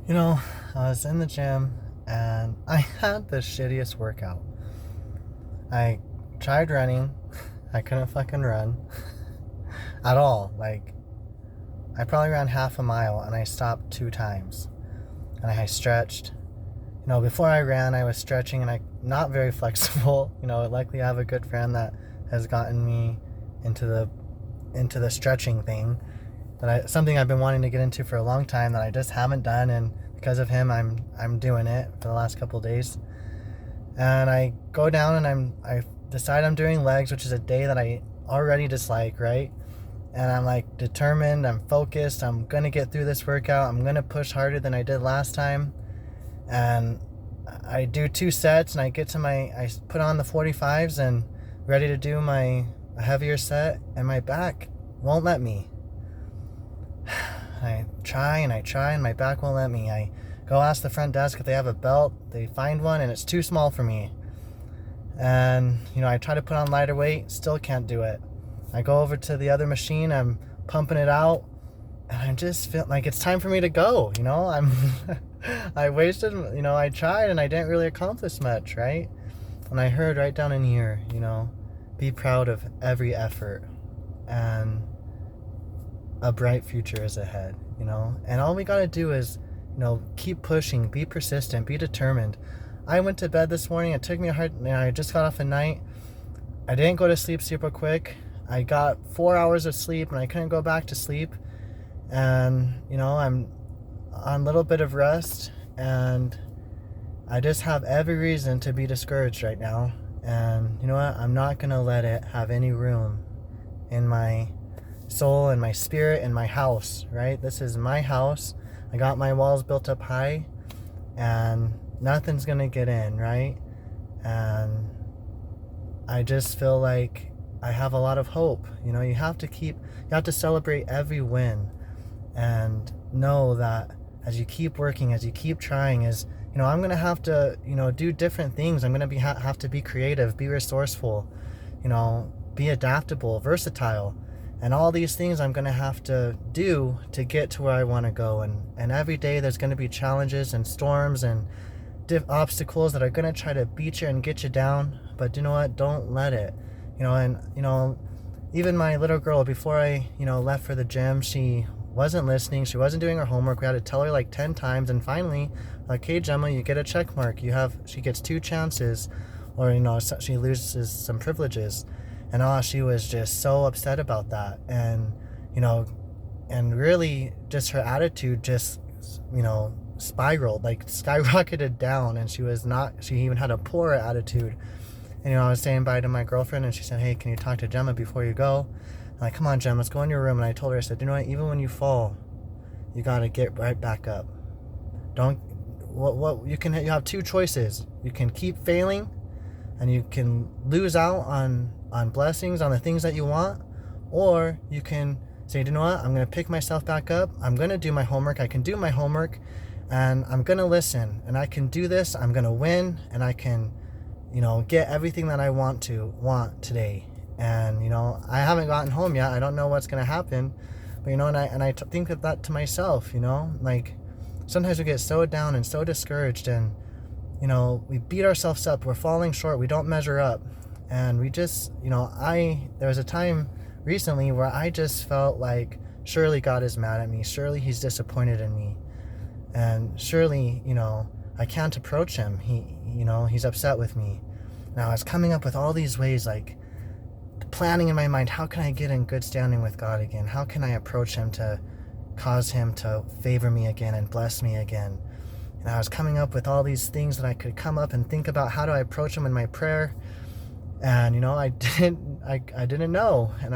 You know, I was in the gym and I had the shittiest workout. I tried running. I couldn't fucking run at all. Like, I probably ran half a mile and I stopped 2 times. And I stretched. Before I ran, I was stretching and I not very flexible. Luckily I have a good friend that has gotten me into the stretching thing. Something I've been wanting to get into for a long time that I just haven't done, and because of him I'm doing it for the last couple of days. And I go down and I decide I'm doing legs, which is a day that I already dislike, right? And I'm like determined, I'm focused, I'm gonna get through this workout, I'm gonna push harder than I did last time. And I do 2 sets and I put on the 45s and ready to do my heavier set, and my back won't let me. I try and my back won't let me. I go ask the front desk if they have a belt. They find one and it's too small for me. And, I try to put on lighter weight, still can't do it. I go over to the other machine, I'm pumping it out, and I just feel like it's time for me to go. I wasted, I tried and I didn't really accomplish much, right? And I heard right down in here, be proud of every effort, and a bright future is ahead, and all we got to do is, keep pushing, be persistent, be determined. I went to bed this morning. It took me a hard, I just got off a night. I didn't go to sleep super quick. I got 4 hours of sleep and I couldn't go back to sleep. And, I'm on a little bit of rest, and I just have every reason to be discouraged right now. And you know what? I'm not going to let it have any room in my soul and my spirit and my house, right? This is my house. I got my walls built up high and nothing's gonna get in, right? And I just feel like I have a lot of hope. You have to celebrate every win, and know that as you keep working, as you keep trying, I'm gonna have to, do different things. I'm gonna have to be creative, be resourceful, be adaptable, versatile. And all these things I'm going to have to do to get to where I want to go. And every day there's going to be challenges and storms and obstacles that are going to try to beat you and get you down. But you know what? Don't let it. Even my little girl, before I, left for the gym, she wasn't listening. She wasn't doing her homework. We had to tell her like 10 times. And finally, like, hey, Gemma, you get a check mark. She gets 2 chances, or, she loses some privileges. And she was just so upset about that. And, and really just her attitude just, spiraled, like skyrocketed down. And she even had a poor attitude. And, I was saying bye to my girlfriend, and she said, hey, can you talk to Gemma before you go? I'm like, come on, Gemma, let's go in your room. And I told her, I said, you know what, even when you fall, you got to get right back up. You have 2 choices. You can keep failing, and you can lose out on blessings, on the things that you want, or you can say, you know what, I'm going to pick myself back up, I'm going to do my homework, I can do my homework, and I'm going to listen, and I can do this, I'm going to win, and I can, get everything that I want today. And, I haven't gotten home yet, I don't know what's going to happen, but, I think of that to myself, like, sometimes we get so down and so discouraged, and, we beat ourselves up, we're falling short, we don't measure up. And we just, there was a time recently where I just felt like, surely God is mad at me. Surely he's disappointed in me. And surely, I can't approach him. He's upset with me. Now I was coming up with all these ways, like planning in my mind, how can I get in good standing with God again? How can I approach him to cause him to favor me again and bless me again? And I was coming up with all these things that I could come up and think about, how do I approach him in my prayer? And, I didn't know. And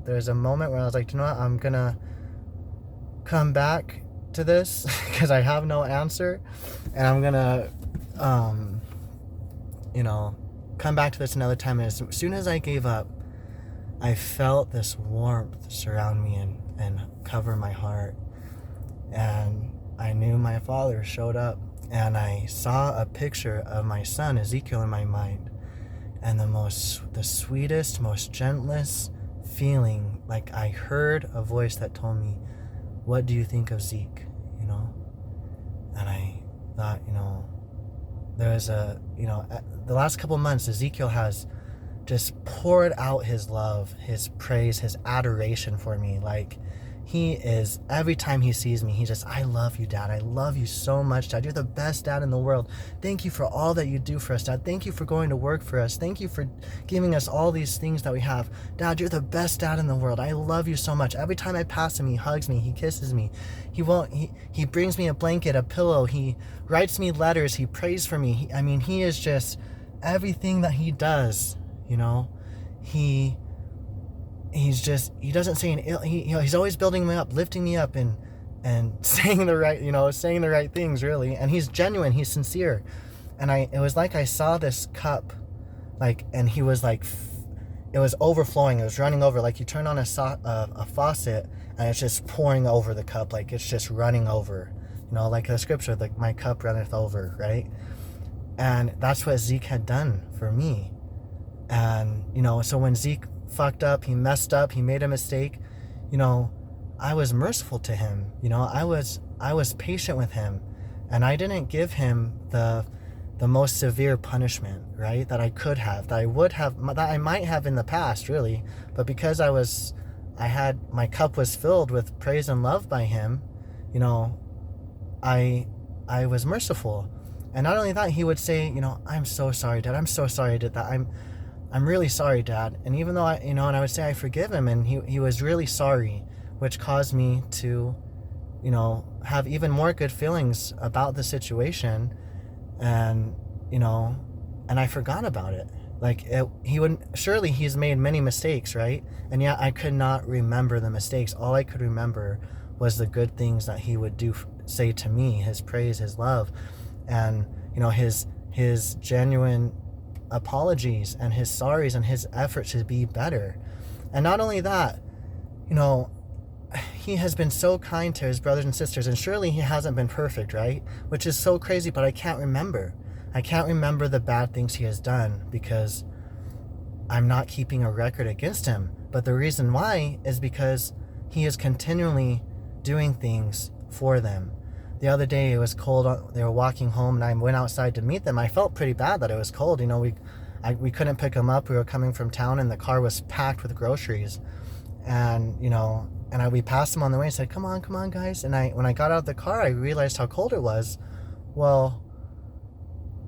there's a moment where I was like, you know what, I'm going to come back to this because I have no answer. And I'm going to, come back to this another time. And as soon as I gave up, I felt this warmth surround me and cover my heart. And I knew my Father showed up. And I saw a picture of my son, Ezekiel, in my mind. And the sweetest, most gentlest feeling, like I heard a voice that told me, what do you think of Zeke? that, there's the last couple months, Ezekiel has just poured out his love, his praise, his adoration for me. Like, he is, every time he sees me, he just, I love you, Dad. I love you so much, Dad. You're the best dad in the world. Thank you for all that you do for us, Dad. Thank you for going to work for us. Thank you for giving us all these things that we have. Dad, you're the best dad in the world. I love you so much. Every time I pass him, he hugs me, he kisses me. He brings me a blanket, a pillow. He writes me letters. He prays for me. He is just everything that he does, he doesn't say he's always building me up, lifting me up, and saying the right things, really. And he's genuine, he's sincere. And it was like I saw this cup, and he was like, it was overflowing, it was running over, like you turn on a faucet and it's just pouring over the cup, like it's just running over, like the scripture, like my cup runneth over, right? And that's what Zeke had done for me. And so when Zeke fucked up, he messed up, he made a mistake, I was merciful to him. I was patient with him, and I didn't give him the most severe punishment, right, that I could have, that I would have, that I might have in the past, really. But because my cup was filled with praise and love by him, I was merciful. And not only that, he would say, I'm so sorry, Dad, I'm so sorry I did that, I'm really sorry, Dad. And even though and I would say I forgive him, and he was really sorry, which caused me to, have even more good feelings about the situation. And, and I forgot about it. Surely he's made many mistakes, right? And yet I could not remember the mistakes. All I could remember was the good things that he would say to me, his praise, his love, and, his genuine apologies and his sorries and his effort to be better. And not only that, he has been so kind to his brothers and sisters, and surely he hasn't been perfect, right? Which is so crazy, but I can't remember the bad things he has done, because I'm not keeping a record against him. But the reason why is because he is continually doing things for them. The other day, it was cold. They were walking home, and I went outside to meet them. I felt pretty bad that it was cold. We couldn't pick them up. We were coming from town, and the car was packed with groceries. And, we passed them on the way and said, come on, guys. And when I got out of the car, I realized how cold it was. Well,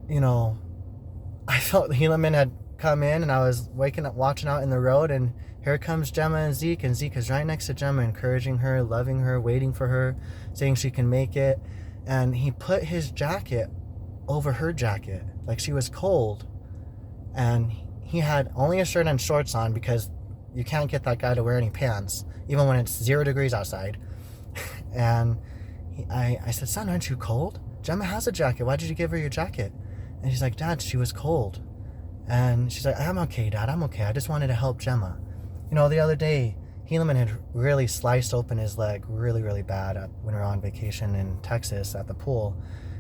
I felt Helaman had come in, and I was waking up, watching out in the road, and here comes Gemma and Zeke is right next to Gemma, encouraging her, loving her, waiting for her, saying she can make it. And he put his jacket over her jacket, like she was cold. And he had only a shirt and shorts on, because you can't get that guy to wear any pants, even when it's 0 degrees outside. And I said, son, aren't you cold? Gemma has a jacket. Why did you give her your jacket? And he's like, Dad, she was cold. And she's like, I'm okay, Dad, I'm okay. I just wanted to help Gemma. The other day, Helaman had really sliced open his leg really, really bad when we were on vacation in Texas at the pool.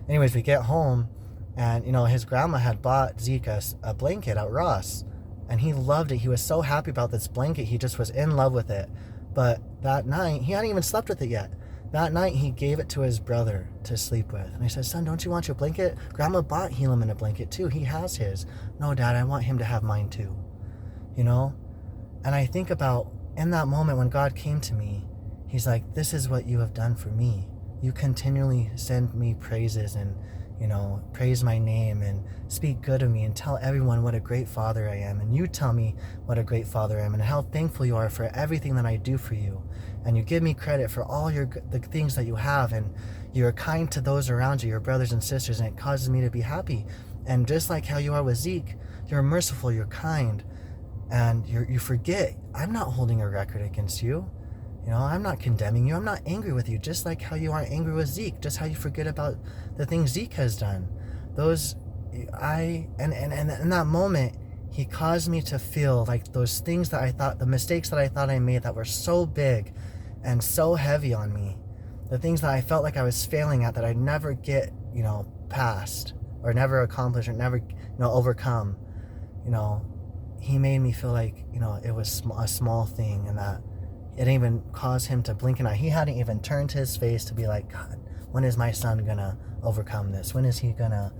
Anyways, we get home, and, his grandma had bought Zeke a blanket at Ross, and he loved it. He was so happy about this blanket. He just was in love with it. But that night, he hadn't even slept with it yet. That night, he gave it to his brother to sleep with. And I said, son, don't you want your blanket? Grandma bought Helaman a blanket too. He has his. No, Dad, I want him to have mine too. And I think about, in that moment when God came to me, he's like, this is what you have done for me. You continually send me praises and, praise my name and speak good of me and tell everyone what a great father I am. And you tell me what a great father I am and how thankful you are for everything that I do for you. And you give me credit for all the things that you have. And you're kind to those around you, your brothers and sisters, and it causes me to be happy. And just like how you are with Zeke, you're merciful, you're kind, and you forget. I'm not holding a record against you. I'm not condemning you. I'm not angry with you. Just like how you aren't angry with Zeke. Just how you forget about the things Zeke has done. And in that moment, he caused me to feel like those things that I thought, the mistakes that I thought I made that were so big and so heavy on me, the things that I felt like I was failing at, that I'd never get, past, or never accomplish, or never, overcome. He made me feel like, it was a small thing, and that it didn't even cause him to blink an eye. He hadn't even turned his face to be like, God, when is my son gonna overcome this? When is he gonna,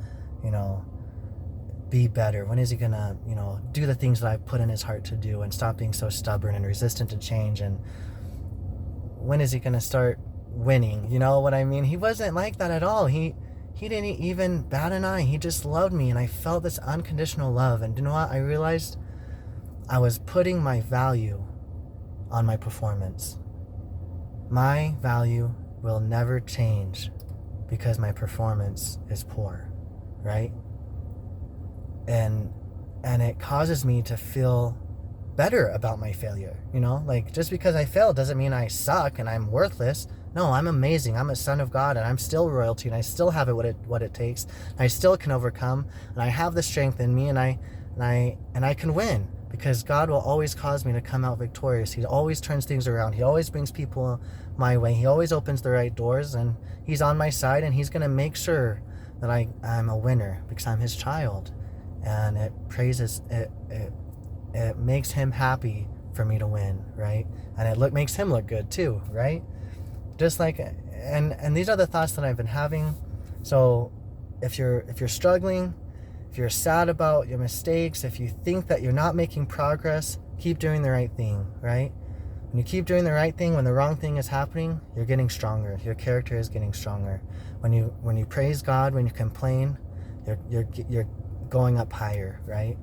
you know, be better? When is he gonna, you know, do the things that I've put in his heart to do and stop being so stubborn and resistant to change? And when is he gonna start winning? You know what I mean? He wasn't like that at all. He didn't even bat an eye. He just loved me, and I felt this unconditional love. And you know what? I realized I was putting my value on my performance. My value will never change because my performance is poor, right? And it causes me to feel better about my failure, you know? Like, just because I failed doesn't mean I suck and I'm worthless. No, I'm amazing. I'm a son of God, and I'm still royalty, and I still have what it takes. And I still can overcome, and I have the strength in me, and I can win, because God will always cause me to come out victorious. He always turns things around. He always brings people my way. He always opens the right doors, and he's on my side, and he's going to make sure that I'm a winner because I'm his child. And it makes him happy for me to win, right? And it makes him look good too, right? Just like, and these are the thoughts that I've been having. So if you're struggling, if you're sad about your mistakes, if you think that you're not making progress, keep doing the right thing, right? When you keep doing the right thing, when the wrong thing is happening, you're getting stronger. Your character is getting stronger. When you praise God, when you complain, you're going up higher, right?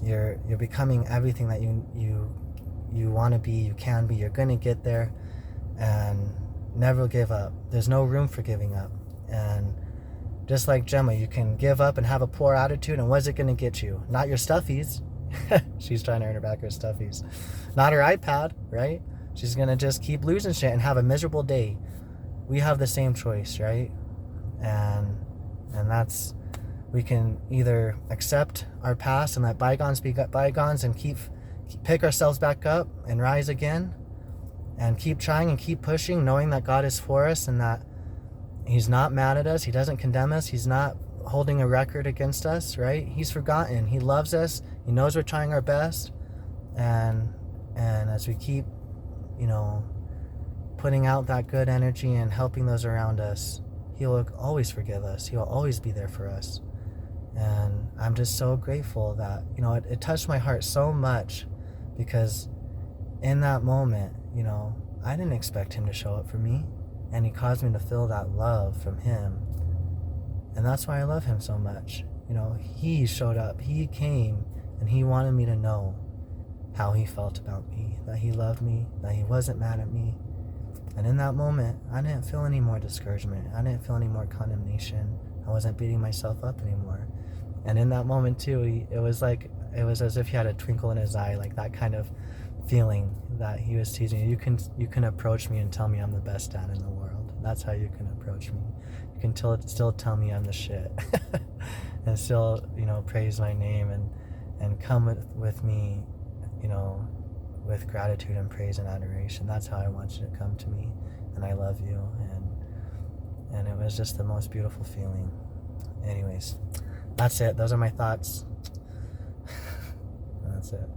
You're becoming everything that you want to be, you can be. You're going to get there, and never give up. There's no room for giving up. And just like Gemma, you can give up and have a poor attitude, and what's it going to get you? Not your stuffies. She's trying to earn her back her stuffies. Not her iPad, right? She's going to just keep losing shit and have a miserable day. We have the same choice, right? And that's, we can either accept our past and let bygones be bygones and pick ourselves back up and rise again, and keep trying and keep pushing, knowing that God is for us and that he's not mad at us. He doesn't condemn us. He's not holding a record against us, right? He's forgotten. He loves us. He knows we're trying our best. And as we keep, you know, putting out that good energy and helping those around us, he will always forgive us. He will always be there for us. And I'm just so grateful that, you know, it touched my heart so much, because in that moment, you know, I didn't expect him to show up for me, and he caused me to feel that love from him. And that's why I love him so much. You know, he showed up, he came, and he wanted me to know how he felt about me, that he loved me, that he wasn't mad at me. And in that moment, I didn't feel any more discouragement. I didn't feel any more condemnation. I wasn't beating myself up anymore. And in that moment too, it was as if he had a twinkle in his eye, like that kind of feeling that he was teasing you. You can approach me and tell me I'm the best dad in the world. That's how you can approach me. You can still tell me I'm the shit and still, you know, praise my name and come with me, you know, with gratitude and praise and adoration. That's how I want you to come to me, and I love you. And it was just the most beautiful feeling. Anyways, that's it. Those are my thoughts. That's it.